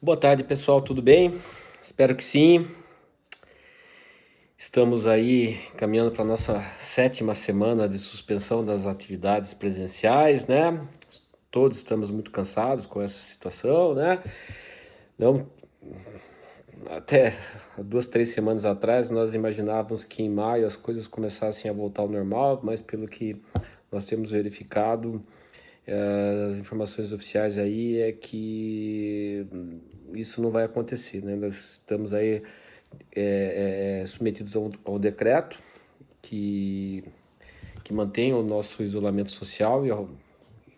Boa tarde, pessoal, tudo bem? Espero que sim. Estamos aí caminhando para a nossa 7ª semana de suspensão das atividades presenciais, né? Todos estamos muito cansados com essa situação, né? Não, até 2, 3 semanas atrás nós imaginávamos que em maio as coisas começassem a voltar ao normal, mas pelo que nós temos verificado, as informações oficiais aí é que isso não vai acontecer, né? Nós estamos aí submetidos ao decreto que mantém o nosso isolamento social e ao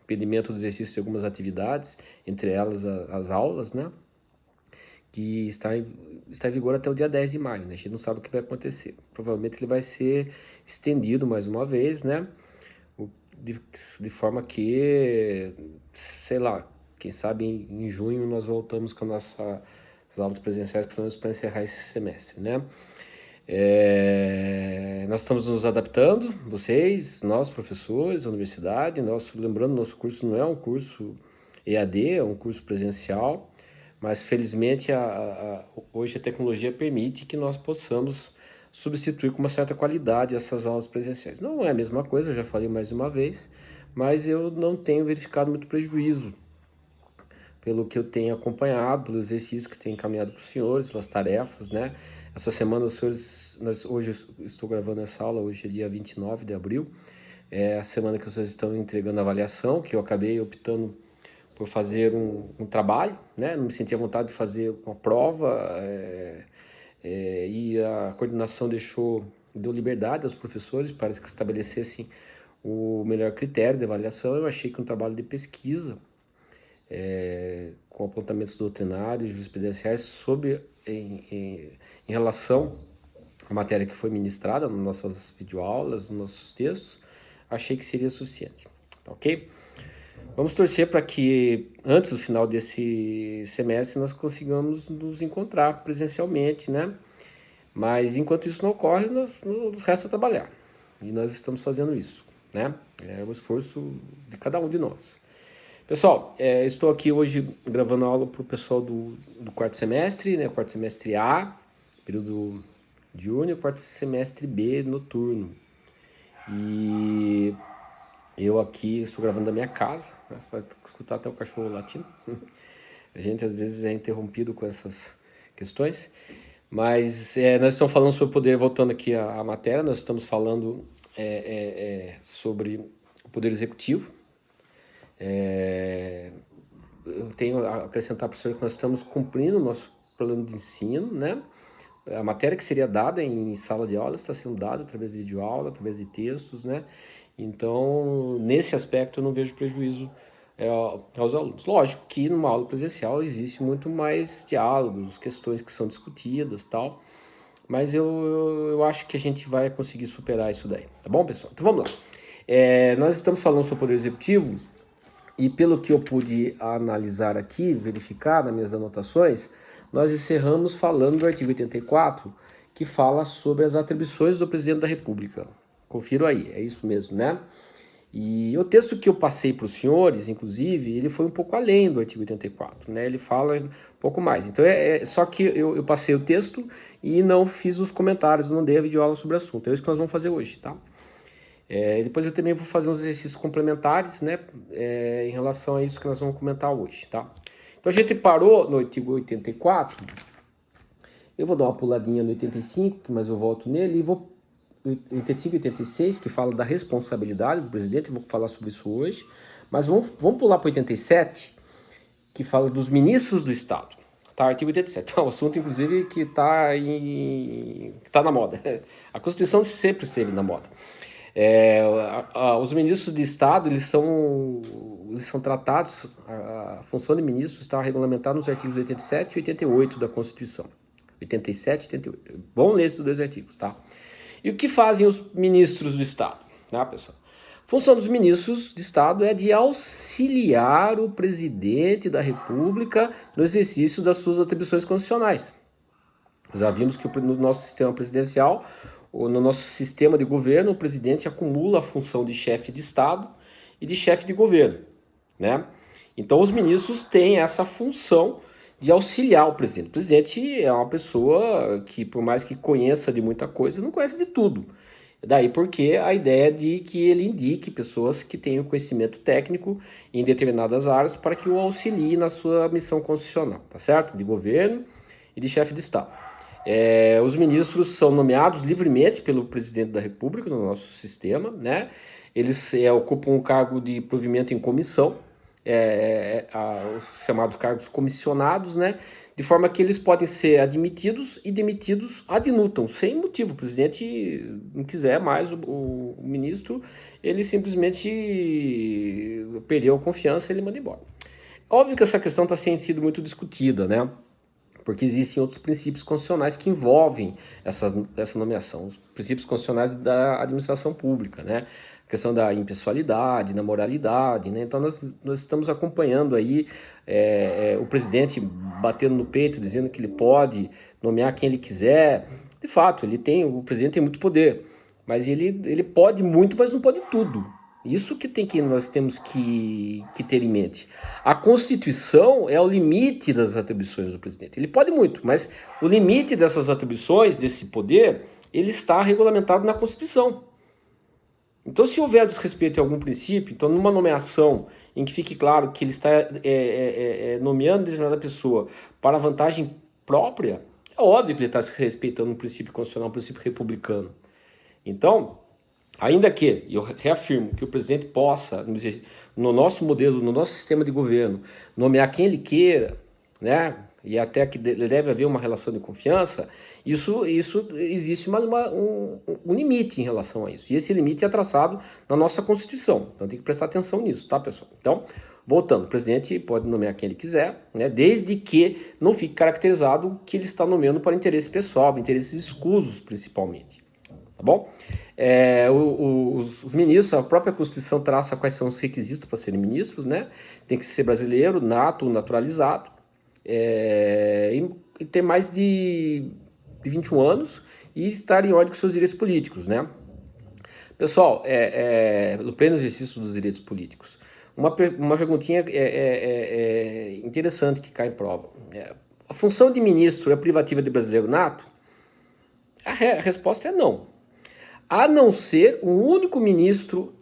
impedimento do exercício de algumas atividades, entre elas as aulas, né? Que está em vigor até o dia 10 de maio, né? A gente não sabe o que vai acontecer. Provavelmente ele vai ser estendido mais uma vez, né? De forma que, sei lá, quem sabe em junho nós voltamos com as aulas presenciais, pelo menos para encerrar esse semestre, né? Nós estamos nos adaptando, vocês, nós professores, a universidade, lembrando, nosso curso não é um curso EAD, é um curso presencial, mas felizmente hoje a tecnologia permite que nós possamos substituir com uma certa qualidade essas aulas presenciais. Não é a mesma coisa, eu já falei mais uma vez, mas eu não tenho verificado muito prejuízo pelo que eu tenho acompanhado, pelo exercício que tenho encaminhado para os senhores, pelas tarefas, né? Essa semana, os senhores, hoje eu estou gravando essa aula, hoje é dia 29 de abril, é a semana que vocês estão entregando a avaliação, que eu acabei optando por fazer um trabalho, né? Não me senti à vontade de fazer uma prova, e a coordenação deu liberdade aos professores para que estabelecessem o melhor critério de avaliação. Eu achei que um trabalho de pesquisa, com apontamentos doutrinários, jurisprudenciais, em relação à matéria que foi ministrada nas nossas videoaulas, nos nossos textos, achei que seria suficiente, tá ok? Vamos torcer para que antes do final desse semestre nós consigamos nos encontrar presencialmente, né? Mas enquanto isso não ocorre, nos resta trabalhar. E nós estamos fazendo isso, né? É o esforço de cada um de nós. Pessoal, estou aqui hoje gravando aula para o pessoal do 4º semestre, né? 4º semestre A, período diurno, e 4º semestre B, noturno. E eu aqui estou gravando da minha casa, né? Vai escutar até o cachorro latindo. A gente às vezes é interrompido com essas questões. Mas nós estamos falando sobre o poder, voltando aqui à matéria, nós estamos falando sobre o poder executivo. Eu tenho a acrescentar, professor, que nós estamos cumprindo o nosso plano de ensino, né? A matéria que seria dada em sala de aula está sendo dada através de videoaula, através de textos, né? Então, nesse aspecto, eu não vejo prejuízo aos alunos. Lógico que numa aula presencial existe muito mais diálogos, questões que são discutidas, tal, mas eu acho que a gente vai conseguir superar isso daí, tá bom, pessoal? Então vamos lá. Nós estamos falando sobre o poder executivo e pelo que eu pude analisar aqui, verificar nas minhas anotações, nós encerramos falando do artigo 84, que fala sobre as atribuições do presidente da República. Confiro aí, é isso mesmo, né? E o texto que eu passei para os senhores, inclusive, ele foi um pouco além do artigo 84, né? Ele fala um pouco mais. Então, só que eu passei o texto e não fiz os comentários, não dei a videoaula sobre o assunto. É isso que nós vamos fazer hoje, tá? Depois eu também vou fazer uns exercícios complementares, né? Em relação a isso que nós vamos comentar hoje, tá? Então, a gente parou no artigo 84. Eu vou dar uma puladinha no 85, mas eu volto nele e vou 85 e 86, que fala da responsabilidade do presidente, eu vou falar sobre isso hoje, mas vamos pular para 87, que fala dos ministros do Estado, tá? Artigo 87, é um assunto, inclusive, que está na moda. A Constituição sempre esteve na moda. Os ministros de Estado, eles são tratados, a função de ministro está regulamentada nos artigos 87 e 88 da Constituição. 87 e 88. Bom ler esses dois artigos, tá? E o que fazem os ministros do Estado, né, pessoal? A função dos ministros de Estado é de auxiliar o presidente da República no exercício das suas atribuições constitucionais. Já vimos que no nosso sistema presidencial, ou no nosso sistema de governo, o presidente acumula a função de chefe de Estado e de chefe de governo, né? Então, os ministros têm essa função de auxiliar o presidente. O presidente é uma pessoa que, por mais que conheça de muita coisa, não conhece de tudo. Daí porque a ideia de que ele indique pessoas que tenham conhecimento técnico em determinadas áreas para que o auxilie na sua missão constitucional, tá certo? De governo e de chefe de Estado. Os ministros são nomeados livremente pelo presidente da República no nosso sistema, né? Eles ocupam um cargo de provimento em comissão, os chamados cargos comissionados, né? De forma que eles podem ser admitidos e demitidos ad nutum, sem motivo. O presidente não quiser mais o ministro, ele simplesmente perdeu a confiança e ele manda embora. Óbvio que essa questão está sendo muito discutida, né? Porque existem outros princípios constitucionais que envolvem essa nomeação, os princípios constitucionais da administração pública, né? A questão da impessoalidade, da moralidade, né? Então nós estamos acompanhando aí o presidente batendo no peito, dizendo que ele pode nomear quem ele quiser. De fato, o presidente tem muito poder, mas ele pode muito, mas não pode tudo. Isso que nós temos que ter em mente. A Constituição é o limite das atribuições do presidente. Ele pode muito, mas o limite dessas atribuições, desse poder, ele está regulamentado na Constituição. Então, se houver desrespeito em algum princípio, então numa nomeação em que fique claro que ele está nomeando determinada pessoa para vantagem própria, é óbvio que ele está se respeitando um princípio constitucional, um princípio republicano. Então, ainda que, eu reafirmo, que o presidente possa, no nosso modelo, no nosso sistema de governo, nomear quem ele queira, né, e até que deve haver uma relação de confiança, isso existe um limite em relação a isso. E esse limite é traçado na nossa Constituição. Então tem que prestar atenção nisso, tá, pessoal? Então, voltando, o presidente pode nomear quem ele quiser, né, desde que não fique caracterizado que ele está nomeando para interesse pessoal, interesses escusos, principalmente. Tá bom? Os ministros, a própria Constituição traça quais são os requisitos para serem ministros, né? Tem que ser brasileiro, nato, naturalizado, e ter mais de 21 anos e estar em ordem com seus direitos políticos, né? Pessoal, no pleno exercício dos direitos políticos, uma perguntinha interessante que cai em prova. A função de ministro é privativa de brasileiro nato? A resposta é não. A não ser um único ministro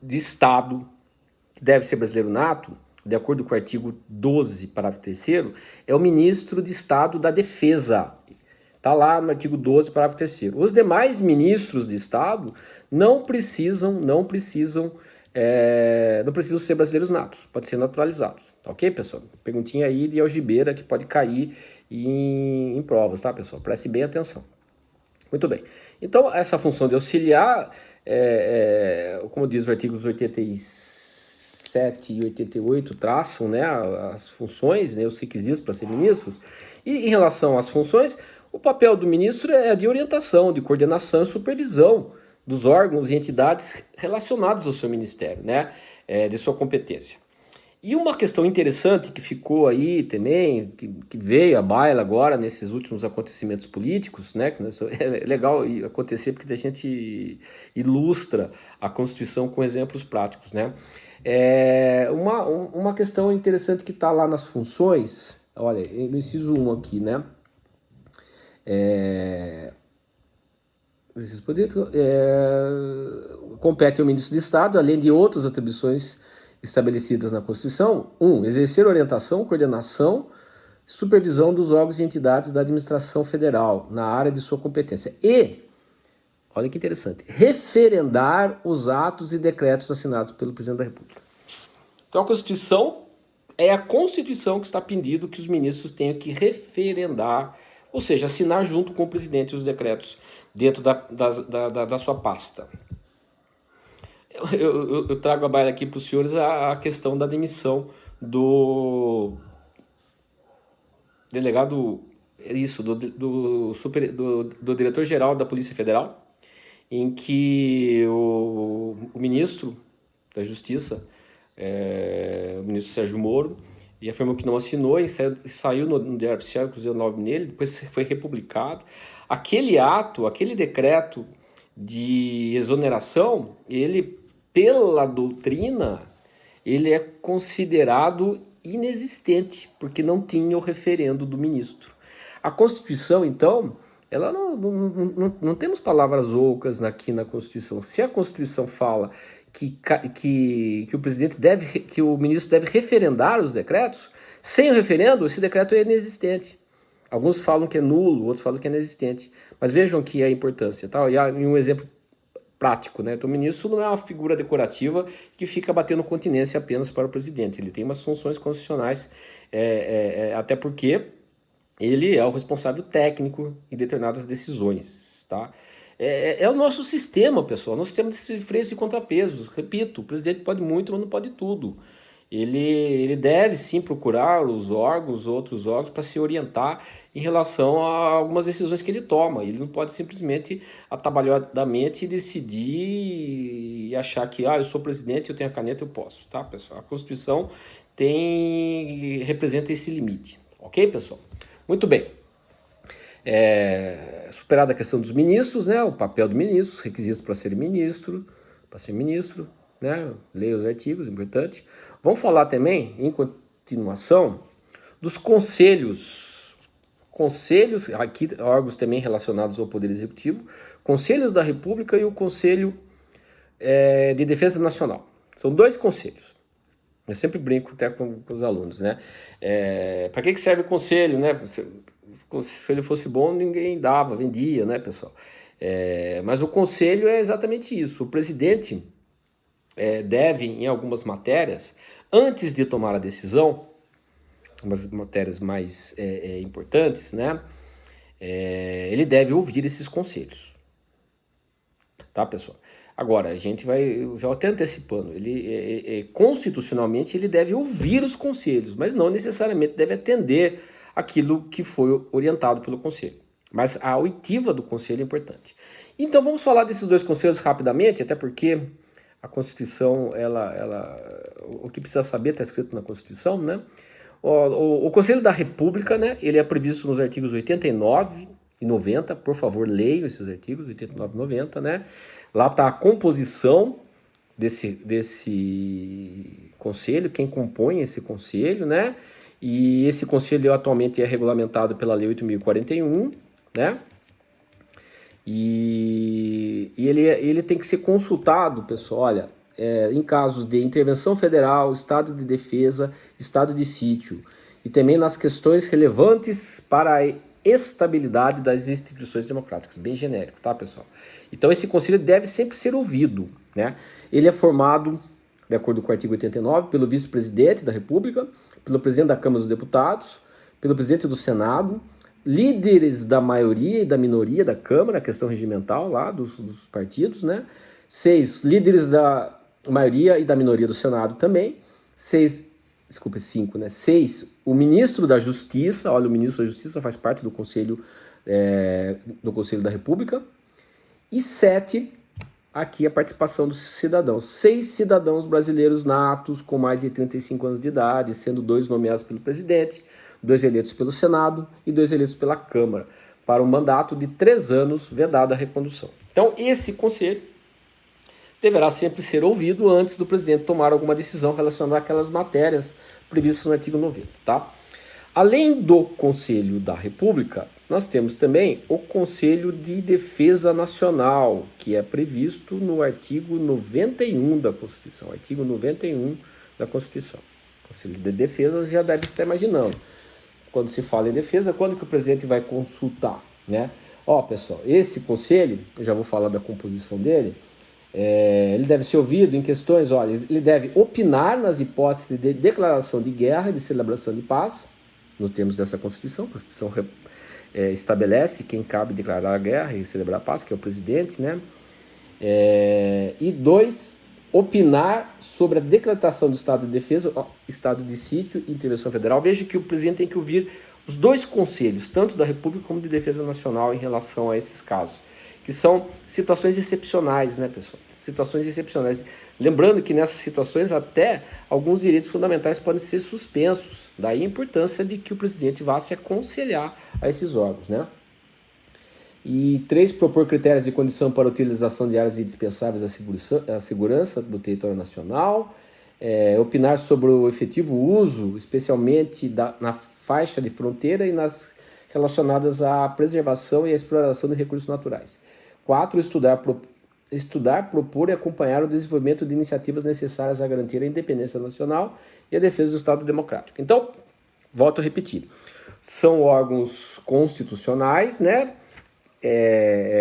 de Estado, que deve ser brasileiro nato, de acordo com o artigo 12, parágrafo 3º, é o ministro de Estado da Defesa. Está lá no artigo 12, parágrafo 3º. Os demais ministros de Estado não precisam ser brasileiros natos, podem ser naturalizados. Tá ok, pessoal? Perguntinha aí de algibeira que pode cair em provas, tá, pessoal? Preste bem atenção. Muito bem. Então, essa função de auxiliar, como diz os artigos 87 e 88, traçam, né, as funções, né, os requisitos para ser ministros. E em relação às funções, o papel do ministro é de orientação, de coordenação e supervisão dos órgãos e entidades relacionados ao seu ministério, né, de sua competência. E uma questão interessante que ficou aí também, que veio à baila agora nesses últimos acontecimentos políticos, né, que é legal acontecer porque a gente ilustra a Constituição com exemplos práticos, né. Uma questão interessante que está lá nas funções, olha, eu inciso 1 aqui, né, compete ao ministro de Estado, além de outras atribuições estabelecidas na Constituição. 1. Exercer orientação, coordenação, supervisão dos órgãos e entidades da administração federal na área de sua competência. E, olha que interessante, referendar os atos e decretos assinados pelo presidente da República. Então a Constituição é a Constituição que está pedindo que os ministros tenham que referendar, ou seja, assinar junto com o presidente os decretos dentro da sua pasta. Eu trago a baila aqui para os senhores a questão da demissão do delegado, do diretor-geral da Polícia Federal, em que o ministro da Justiça, o ministro Sérgio Moro, e afirmou que não assinou e saiu no Diário Oficial, inclusive o nome nele, depois foi republicado. Aquele decreto de exoneração, ele, pela doutrina, ele é considerado inexistente, porque não tinha o referendo do ministro. A Constituição, então, ela não temos palavras ocas aqui na Constituição. Se a Constituição fala que o presidente que o ministro deve referendar os decretos, sem o referendo, esse decreto é inexistente. Alguns falam que é nulo, outros falam que é inexistente. Mas vejam que é a importância, tá? E um exemplo prático, né? Então, o ministro não é uma figura decorativa que fica batendo continência apenas para o presidente. Ele tem umas funções constitucionais, até porque ele é o responsável técnico em determinadas decisões, tá? É o nosso sistema, pessoal, nosso sistema de freios e contrapesos. Repito, o presidente pode muito, mas não pode tudo. Ele deve sim procurar outros órgãos, para se orientar em relação a algumas decisões que ele toma. Ele não pode simplesmente atabalhadamente decidir e achar que eu sou presidente, eu tenho a caneta, eu posso, tá, pessoal? A Constituição representa esse limite, ok, pessoal? Muito bem. Superada a questão dos ministros, né, o papel do ministro, os requisitos para ser ministro, né, leia os artigos, importante. Vamos falar também, em continuação, dos conselhos, aqui órgãos também relacionados ao Poder Executivo, Conselhos da República e o Conselho de Defesa Nacional. São dois conselhos. Eu sempre brinco até com os alunos, né? Para que serve o conselho, né? Se o conselho fosse bom, ninguém vendia, né, pessoal? Mas o conselho é exatamente isso. O presidente deve, em algumas matérias, antes de tomar a decisão, umas matérias mais importantes, né? Ele deve ouvir esses conselhos. Tá, pessoal? Agora, a gente vai, já até antecipando, constitucionalmente ele deve ouvir os conselhos, mas não necessariamente deve atender aquilo que foi orientado pelo conselho. Mas a oitiva do conselho é importante. Então vamos falar desses dois conselhos rapidamente, até porque a Constituição, o que precisa saber está escrito na Constituição, né? O Conselho da República, né, ele é previsto nos artigos 89 e 90, por favor, leiam esses artigos, 89 e 90, né? Lá está a composição desse conselho, quem compõe esse conselho, né? E esse conselho atualmente é regulamentado pela Lei 8.041, né? E ele tem que ser consultado, pessoal, olha, em casos de intervenção federal, estado de defesa, estado de sítio, e também nas questões relevantes para a estabilidade das instituições democráticas, bem genérico, tá, pessoal? Então esse conselho deve sempre ser ouvido, né? Ele é formado, de acordo com o artigo 89, pelo vice-presidente da República, pelo presidente da Câmara dos Deputados, pelo presidente do Senado, líderes da maioria e da minoria da Câmara, a questão regimental lá dos partidos, né? 6, líderes da maioria e da minoria do Senado também. 5, né? 6, o ministro da Justiça, olha, o ministro da Justiça faz parte do Conselho da República. E 7, aqui a participação dos cidadãos. 6 cidadãos brasileiros natos com mais de 35 anos de idade, sendo 2 nomeados pelo presidente, 2 eleitos pelo Senado e 2 eleitos pela Câmara, para um mandato de 3 anos, vedada a recondução. Então, esse conselho deverá sempre ser ouvido antes do presidente tomar alguma decisão relacionada àquelas matérias previstas no artigo 90, tá? Além do Conselho da República, nós temos também o Conselho de Defesa Nacional, que é previsto no artigo 91 da Constituição. Artigo 91 da Constituição. O Conselho de Defesa, você já deve estar imaginando. Quando se fala em defesa, quando que o presidente vai consultar, né? Pessoal, esse conselho, eu já vou falar da composição dele, ele deve ser ouvido em questões, ele deve opinar nas hipóteses de declaração de guerra e de celebração de paz, no termos dessa Constituição. A Constituição estabelece quem cabe declarar a guerra e celebrar a paz, que é o presidente, né? E 2, opinar sobre a decretação do estado de defesa, estado de sítio e intervenção federal. Veja que o presidente tem que ouvir os 2 conselhos, tanto da República como de Defesa Nacional, em relação a esses casos, que são situações excepcionais, né, pessoal? Situações excepcionais. Lembrando que nessas situações até alguns direitos fundamentais podem ser suspensos. Daí a importância de que o presidente vá se aconselhar a esses órgãos, né? E 3, propor critérios de condição para a utilização de áreas indispensáveis à segurança do território nacional. opinar sobre o efetivo uso, especialmente na faixa de fronteira e nas relacionadas à preservação e à exploração de recursos naturais. 4. Estudar, propor e acompanhar o desenvolvimento de iniciativas necessárias a garantir a independência nacional e a defesa do Estado Democrático. Então, volto a repetir, são órgãos constitucionais, né,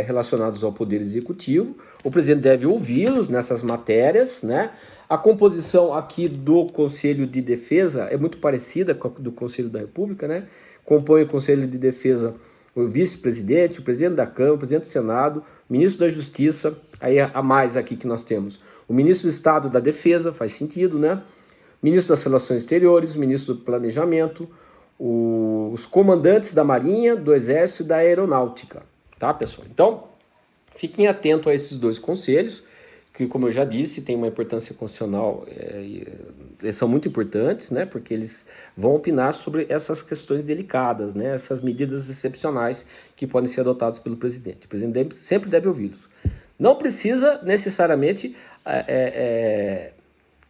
relacionados ao Poder Executivo. O presidente deve ouvi-los nessas matérias, né? A composição aqui do Conselho de Defesa é muito parecida com a do Conselho da República, né? Compõe o Conselho de Defesa o vice-presidente, o presidente da Câmara, o presidente do Senado, o ministro da Justiça, aí a mais aqui que nós temos o ministro do Estado da Defesa, faz sentido, né? O ministro das Relações Exteriores, o ministro do Planejamento, os comandantes da Marinha, do Exército e da Aeronáutica, tá, pessoal? Então, fiquem atentos a esses dois conselhos, que, como eu já disse, tem uma importância constitucional, eles são muito importantes, né, porque eles vão opinar sobre essas questões delicadas, né, essas medidas excepcionais que podem ser adotadas pelo presidente. O presidente sempre deve ouvi-los. Não precisa necessariamente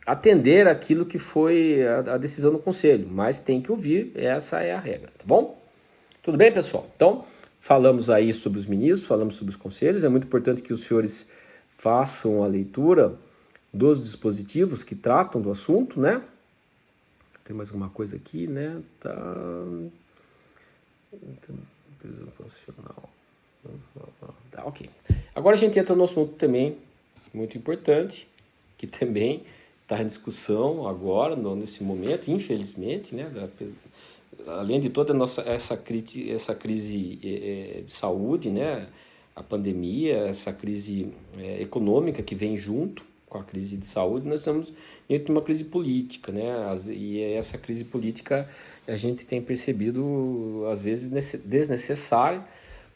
atender aquilo que foi a decisão do conselho, mas tem que ouvir, essa é a regra, tá bom? Tudo bem, pessoal? Então, falamos aí sobre os ministros, falamos sobre os conselhos, é muito importante que os senhores façam a leitura dos dispositivos que tratam do assunto, né? Tem mais alguma coisa aqui, né? Tá. Constitucional. Tá, ok. Agora a gente entra no assunto também muito importante, que também está em discussão agora, nesse momento, infelizmente, né? Além de toda essa crise de saúde, né? A pandemia, essa crise econômica que vem junto com a crise de saúde, nós estamos dentro de uma crise política, né? E essa crise política a gente tem percebido, às vezes, desnecessária,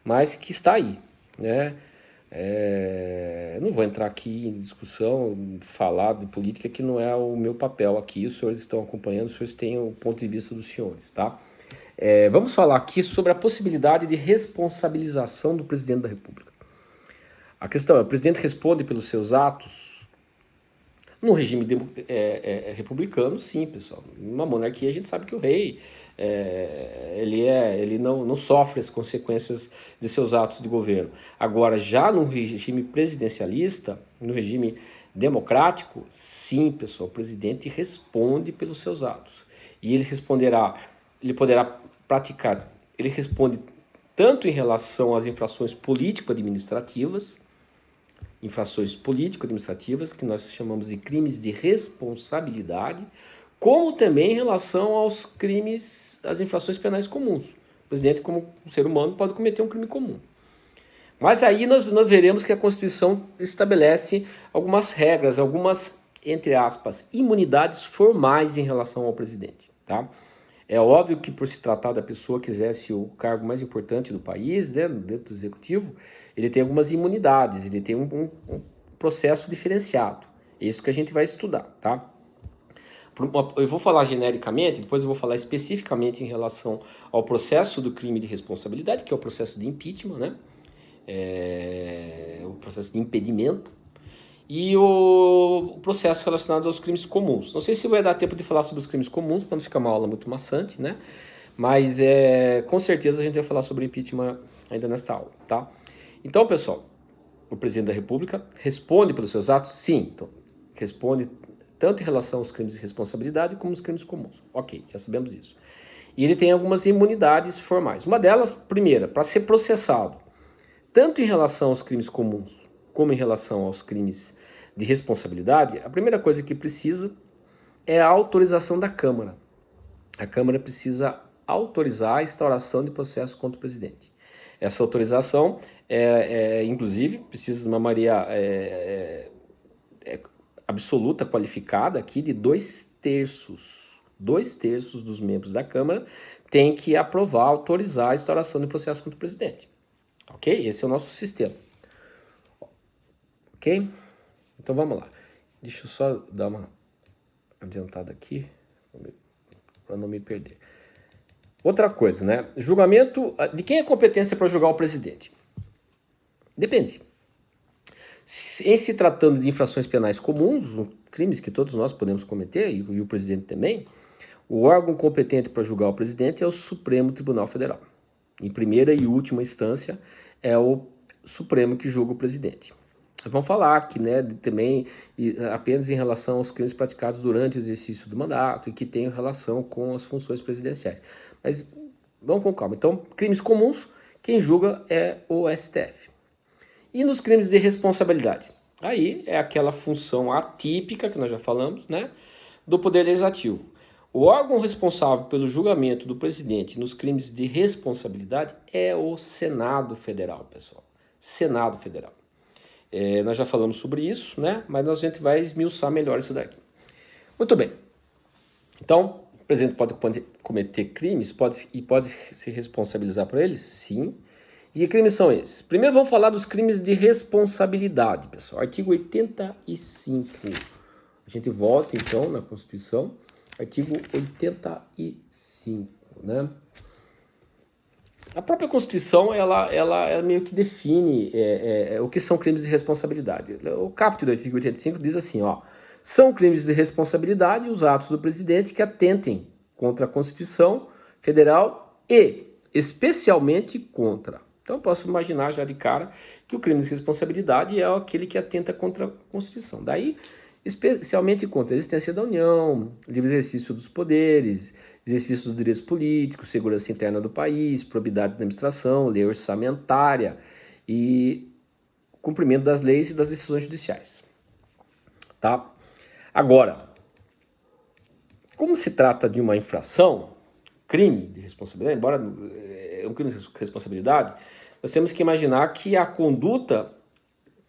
mas que está aí, né? Não vou entrar aqui em discussão, falar de política, que não é o meu papel aqui, os senhores estão acompanhando, os senhores têm o ponto de vista dos senhores, tá? Vamos falar aqui sobre a possibilidade de responsabilização do presidente da República. A questão é, o presidente responde pelos seus atos? No regime republicano, sim, pessoal. Numa monarquia, a gente sabe que o rei ele não sofre as consequências de seus atos de governo. Agora, já no regime presidencialista, no regime democrático, sim, pessoal, o presidente responde pelos seus atos. E ele poderá praticar, ele responde tanto em relação às infrações político-administrativas, que nós chamamos de crimes de responsabilidade, como também em relação aos crimes, às infrações penais comuns. O presidente, como um ser humano, pode cometer um crime comum. Mas aí nós veremos que a Constituição estabelece algumas regras, algumas, entre aspas, imunidades formais em relação ao presidente, tá? É óbvio que, por se tratar da pessoa que exerce o cargo mais importante do país, né, dentro do executivo, ele tem algumas imunidades, ele tem um processo diferenciado. É isso que a gente vai estudar, tá? Eu vou falar genericamente, depois eu vou falar especificamente em relação ao processo do crime de responsabilidade, que é o processo de impeachment, né? O processo de impedimento, e o processo relacionado aos crimes comuns. Não sei se vai dar tempo de falar sobre os crimes comuns, para não ficar uma aula muito maçante, né? Mas com certeza a gente vai falar sobre impeachment ainda nesta aula, tá? Então, pessoal, o presidente da República responde pelos seus atos? Sim, então, responde tanto em relação aos crimes de responsabilidade como aos crimes comuns. Ok, já sabemos disso. E ele tem algumas imunidades formais. Uma delas, primeira, para ser processado, tanto em relação aos crimes comuns como em relação aos crimes de responsabilidade, a primeira coisa que precisa é a autorização da Câmara. A Câmara precisa autorizar a instauração de processo contra o presidente. Essa autorização, inclusive, precisa de uma maioria absoluta, qualificada aqui, de 2/3. 2/3 dos membros da Câmara tem que aprovar, autorizar a instauração de processo contra o presidente. Ok? Esse é o nosso sistema. Ok? Então vamos lá. Deixa eu só dar uma adiantada aqui, para não me perder. Outra coisa, né? Julgamento. De quem é a competência para julgar o presidente? Depende. Em se tratando de infrações penais comuns, crimes que todos nós podemos cometer, e o presidente também, o órgão competente para julgar o presidente é o Supremo Tribunal Federal. Em primeira e última instância, é o Supremo que julga o presidente. Vamos falar aqui, né, também apenas em relação aos crimes praticados durante o exercício do mandato e que tem relação com as funções presidenciais. Mas vamos com calma. Então, crimes comuns, quem julga é o STF. E nos crimes de responsabilidade? Aí é aquela função atípica que nós já falamos, né, do Poder Legislativo. O órgão responsável pelo julgamento do presidente nos crimes de responsabilidade é o Senado Federal, pessoal. Senado Federal. Nós já falamos sobre isso, né? Mas a gente vai esmiuçar melhor isso daqui. Muito bem. Então, o presidente pode cometer crimes pode se responsabilizar por eles? Sim. E que crimes são esses? Primeiro vamos falar dos crimes de responsabilidade, pessoal. Artigo 85. A gente volta, então, na Constituição. Artigo 85, né? A própria Constituição, ela meio que define o que são crimes de responsabilidade. O caput do artigo 85 diz assim, ó, são crimes de responsabilidade os atos do presidente que atentem contra a Constituição Federal e especialmente contra. Então eu posso imaginar já de cara que o crime de responsabilidade é aquele que atenta contra a Constituição. Daí, especialmente contra a existência da União, livre exercício dos poderes, exercício dos direitos políticos, segurança interna do país, probidade da administração, lei orçamentária e cumprimento das leis e das decisões judiciais. Tá? Agora, como se trata de uma infração, crime de responsabilidade, embora é um crime de responsabilidade, nós temos que imaginar que a conduta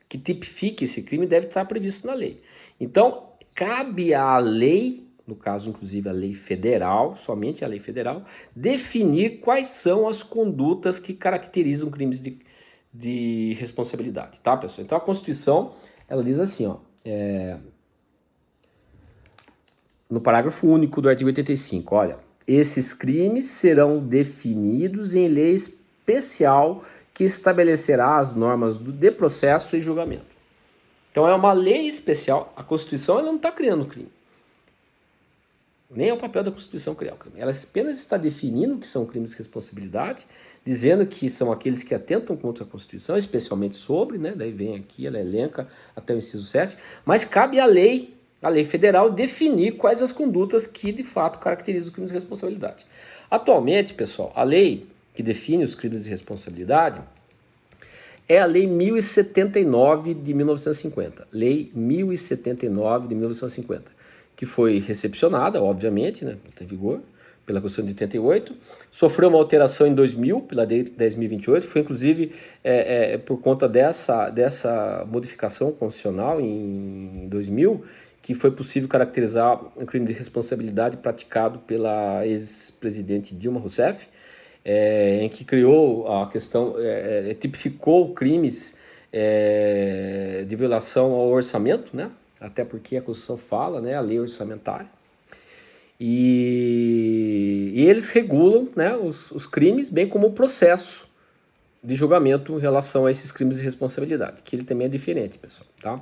que tipifique esse crime deve estar prevista na lei. Então, cabe à lei, no caso, inclusive, a lei federal, somente a lei federal, definir quais são as condutas que caracterizam crimes de responsabilidade, tá, pessoal? Então, a Constituição, ela diz assim, ó, no parágrafo único do artigo 85, olha, esses crimes serão definidos em lei especial que estabelecerá as normas de processo e julgamento. Então, é uma lei especial, a Constituição ela não está criando crime. Nem é o papel da Constituição criar o crime. Ela apenas está definindo o que são crimes de responsabilidade, dizendo que são aqueles que atentam contra a Constituição, especialmente sobre, né? Daí vem aqui, ela elenca até o inciso 7, mas cabe à lei federal, definir quais as condutas que, de fato, caracterizam os crimes de responsabilidade. Atualmente, pessoal, a lei que define os crimes de responsabilidade é a Lei 1079 de 1950. Lei 1079 de 1950. Que foi recepcionada, obviamente, né, em vigor, pela Constituição de 88, sofreu uma alteração em 2000, pela Lei 10.028, foi inclusive por conta dessa modificação constitucional em 2000, que foi possível caracterizar um crime de responsabilidade praticado pela ex-presidente Dilma Rousseff, em que criou a questão, tipificou crimes de violação ao orçamento, né? Até porque a Constituição fala, né, a lei orçamentária, e eles regulam, né, os crimes, bem como o processo de julgamento em relação a esses crimes de responsabilidade, que ele também é diferente, pessoal, tá?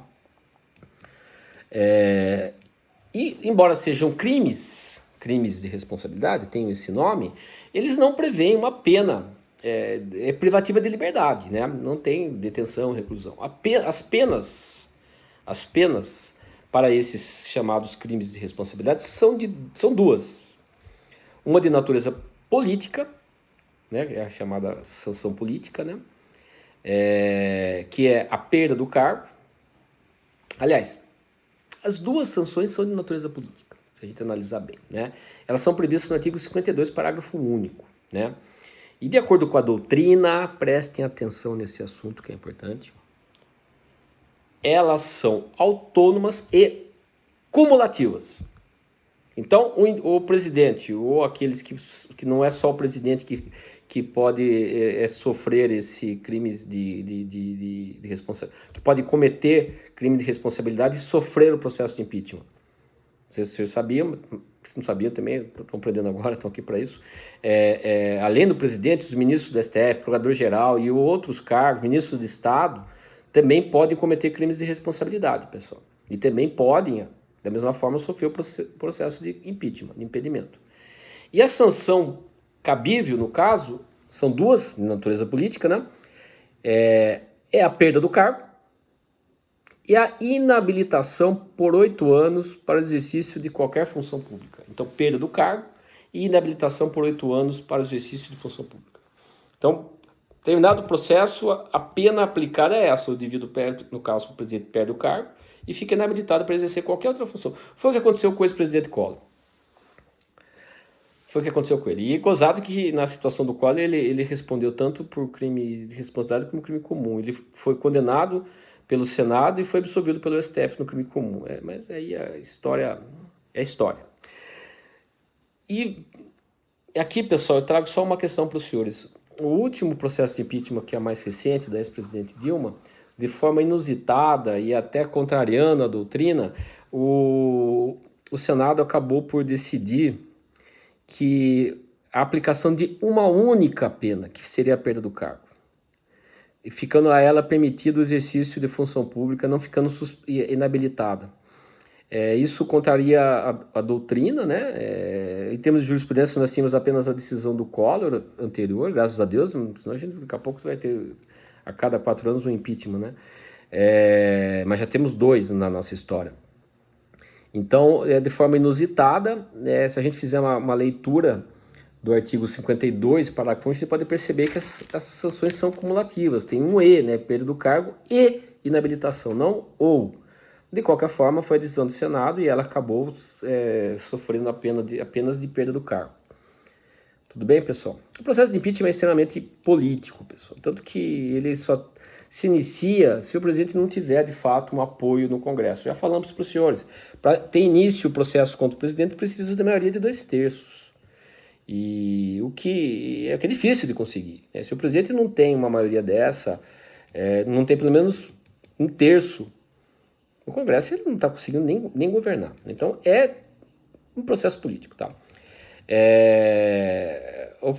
E, embora sejam crimes de responsabilidade, tenham esse nome, eles não prevêem uma pena privativa de liberdade, né? Não tem detenção, reclusão. As penas para esses chamados crimes de responsabilidade são duas. Uma de natureza política, né? É a chamada sanção política, né? Que é a perda do cargo. Aliás, as duas sanções são de natureza política, se a gente analisar bem, né? Elas são previstas no artigo 52, parágrafo único, né? E de acordo com a doutrina, prestem atenção nesse assunto que é importante, elas são autônomas e cumulativas. Então, o presidente, ou aqueles que não é só o presidente que pode sofrer esse crime de responsabilidade, que pode cometer crime de responsabilidade e sofrer o processo de impeachment. Vocês sabiam, se não sabiam também, estão aprendendo agora, estão aqui para isso. Além do presidente, os ministros do STF, procurador-geral e outros cargos, ministros de Estado, também podem cometer crimes de responsabilidade, pessoal. E também podem Da mesma forma, sofreu processo de impeachment, de impedimento. E a sanção cabível, no caso, são duas, de natureza política, né? É a perda do cargo e a inabilitação por 8 anos para o exercício de qualquer função pública. Então, perda do cargo e inabilitação por 8 anos para o exercício de função pública. Então, terminado o processo, a pena aplicada é essa: o indivíduo perde, no caso, o presidente perde o cargo e fica inabilitado para exercer qualquer outra função. Foi o que aconteceu com o ex-presidente Collor. Foi o que aconteceu com ele. E gozado que na situação do Collor ele respondeu tanto por crime de responsabilidade como crime comum. Ele foi condenado pelo Senado e foi absolvido pelo STF no crime comum. Mas aí a história é história. E aqui, pessoal, eu trago só uma questão para os senhores. O último processo de impeachment, que é mais recente, da ex-presidente Dilma, de forma inusitada e até contrariando a doutrina, o Senado acabou por decidir que a aplicação de uma única pena, que seria a perda do cargo, e ficando a ela permitido o exercício de função pública, não ficando inabilitada. Isso contraria a doutrina, né? Em termos de jurisprudência, nós tínhamos apenas a decisão do Collor anterior, graças a Deus, senão a gente daqui a pouco vai ter a cada 4 anos um impeachment, né? Mas já temos 2 na nossa história. Então, de forma inusitada, se a gente fizer uma leitura do artigo 52, parágrafo 1, a gente pode perceber que as sanções são cumulativas. Tem um E, né? Perda do cargo e inabilitação, não ou. De qualquer forma, foi a decisão do Senado e ela acabou sofrendo apenas de perda do cargo. Tudo bem, pessoal? O processo de impeachment é extremamente político, pessoal. Tanto que ele só se inicia se o presidente não tiver, de fato, um apoio no Congresso. Já falamos para os senhores, para ter início o processo contra o presidente, precisa da maioria de 2/3. E o que é difícil de conseguir, né? Se o presidente não tem uma maioria dessa, não tem pelo menos 1/3 no Congresso, ele não está conseguindo nem governar. Então, é um processo político, tá?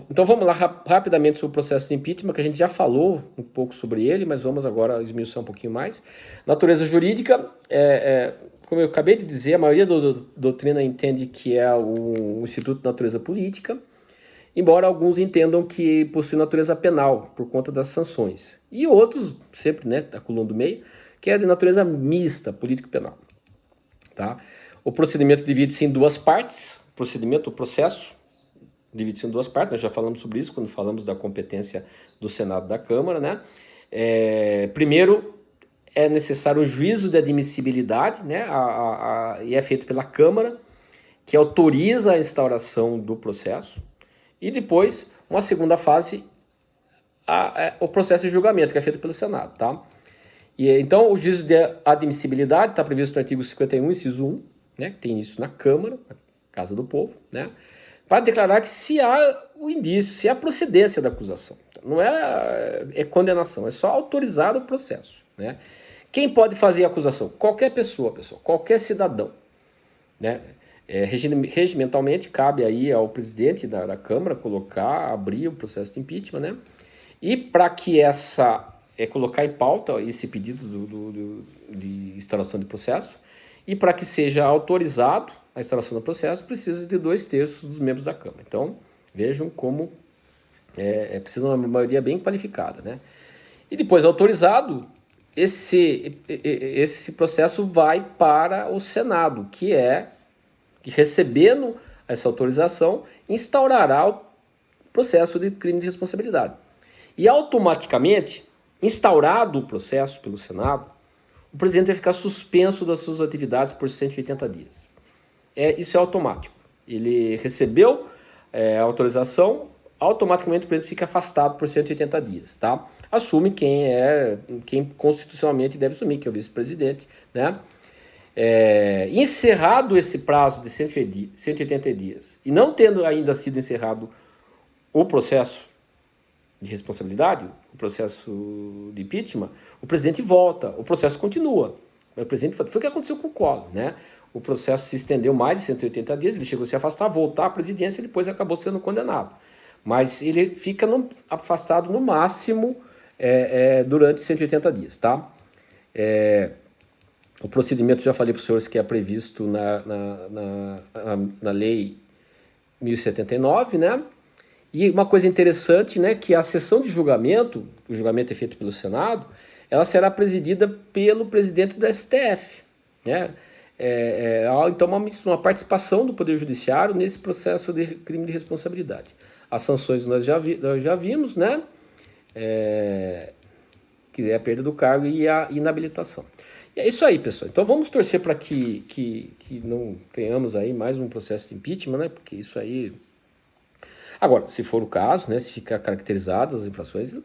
Então, vamos lá rapidamente sobre o processo de impeachment, que a gente já falou um pouco sobre ele, mas vamos agora esmiuçar um pouquinho mais. Natureza jurídica, como eu acabei de dizer, a maioria da doutrina entende que é o Instituto de Natureza Política, embora alguns entendam que possui natureza penal, por conta das sanções. E outros, sempre, né, a coluna do meio, que é de natureza mista, político-penal. Tá? O procedimento divide-se em 2 partes. O processo divide-se em 2 partes. Nós já falamos sobre isso quando falamos da competência do Senado e da Câmara, né? Primeiro, é necessário um juízo de admissibilidade, né? E é feito pela Câmara, que autoriza a instauração do processo. E depois, uma segunda fase, o processo de julgamento, que é feito pelo Senado, tá? Então, o juízo de admissibilidade está previsto no artigo 51, inciso 1, né, que tem início na Câmara, na Casa do Povo, né, para declarar que se há o indício, se há procedência da acusação. Não é condenação, é só autorizar o processo. Né. Quem pode fazer a acusação? Qualquer pessoa, pessoal, qualquer cidadão. Né. Regimentalmente, cabe aí ao presidente da Câmara abrir o processo de impeachment, né, e para que colocar em pauta esse pedido de instauração de processo, e para que seja autorizado a instauração do processo, precisa de 2/3 dos membros da Câmara. Então, vejam como precisa de uma maioria bem qualificada, né? E depois, autorizado, esse processo vai para o Senado, que recebendo essa autorização, instaurará o processo de crime de responsabilidade. E automaticamente, instaurado o processo pelo Senado, o presidente vai ficar suspenso das suas atividades por 180 dias. Isso é automático. Ele recebeu a autorização, automaticamente o presidente fica afastado por 180 dias, tá? Assume quem constitucionalmente deve assumir, que é o vice-presidente, né? Encerrado esse prazo de 180 dias, e não tendo ainda sido encerrado o processo de responsabilidade, o processo de impeachment, o presidente volta, o processo continua. Foi o que aconteceu com o Collor, né? O processo se estendeu mais de 180 dias, ele chegou a se afastar, voltar à presidência e depois acabou sendo condenado. Mas ele fica afastado no máximo durante 180 dias, tá? O procedimento, já falei para os senhores, que é previsto na Lei 1079, né? E uma coisa interessante, né, que a sessão de julgamento, o julgamento é feito pelo Senado, ela será presidida pelo presidente do STF, né? Então, uma participação do Poder Judiciário nesse processo de crime de responsabilidade. As sanções nós já vimos, né? Que é a perda do cargo e a inabilitação. E é isso aí, pessoal. Então vamos torcer para que não tenhamos aí mais um processo de impeachment, né? Porque isso aí... Agora, se for o caso, né, se ficar caracterizadas as infrações,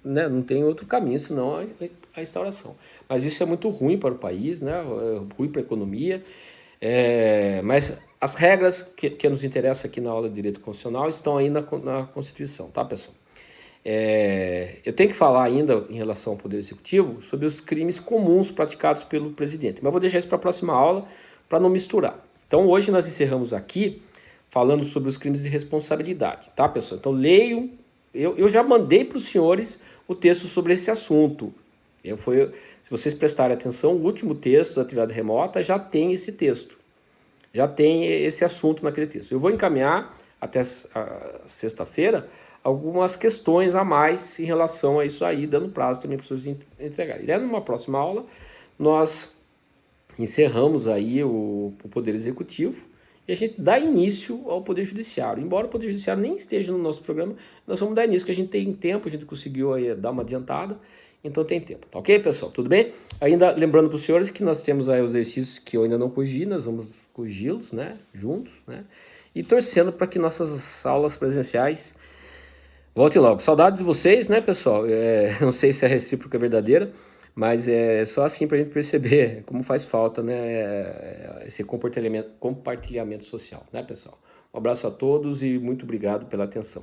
né, não tem outro caminho senão a instauração. Mas isso é muito ruim para o país, né, ruim para a economia, mas as regras que nos interessam aqui na aula de Direito Constitucional estão aí na Constituição, tá, pessoal? Eu tenho que falar ainda em relação ao Poder Executivo sobre os crimes comuns praticados pelo presidente, mas vou deixar isso para a próxima aula para não misturar. Então hoje nós encerramos aqui falando sobre os crimes de responsabilidade, tá, pessoal? Então leiam, eu já mandei para os senhores o texto sobre esse assunto. Se vocês prestarem atenção, o último texto da atividade remota já tem esse texto, já tem esse assunto naquele texto. Eu vou encaminhar até sexta-feira algumas questões a mais em relação a isso aí, dando prazo também para os senhores entregarem. E numa próxima aula, nós encerramos aí o Poder Executivo, e a gente dá início ao Poder Judiciário. Embora o Poder Judiciário nem esteja no nosso programa, nós vamos dar início, porque a gente tem tempo, a gente conseguiu aí dar uma adiantada, então tem tempo. Tá ok, pessoal? Tudo bem? Ainda lembrando para os senhores que nós temos aí os exercícios que eu ainda não corrigi, nós vamos corrigi-los, né, juntos, né, e torcendo para que nossas aulas presenciais voltem logo. Saudade de vocês, né, pessoal? Não sei se a recíproca é verdadeira, mas é só assim para a gente perceber como faz falta, né, esse compartilhamento social, né, pessoal? Um abraço a todos e muito obrigado pela atenção.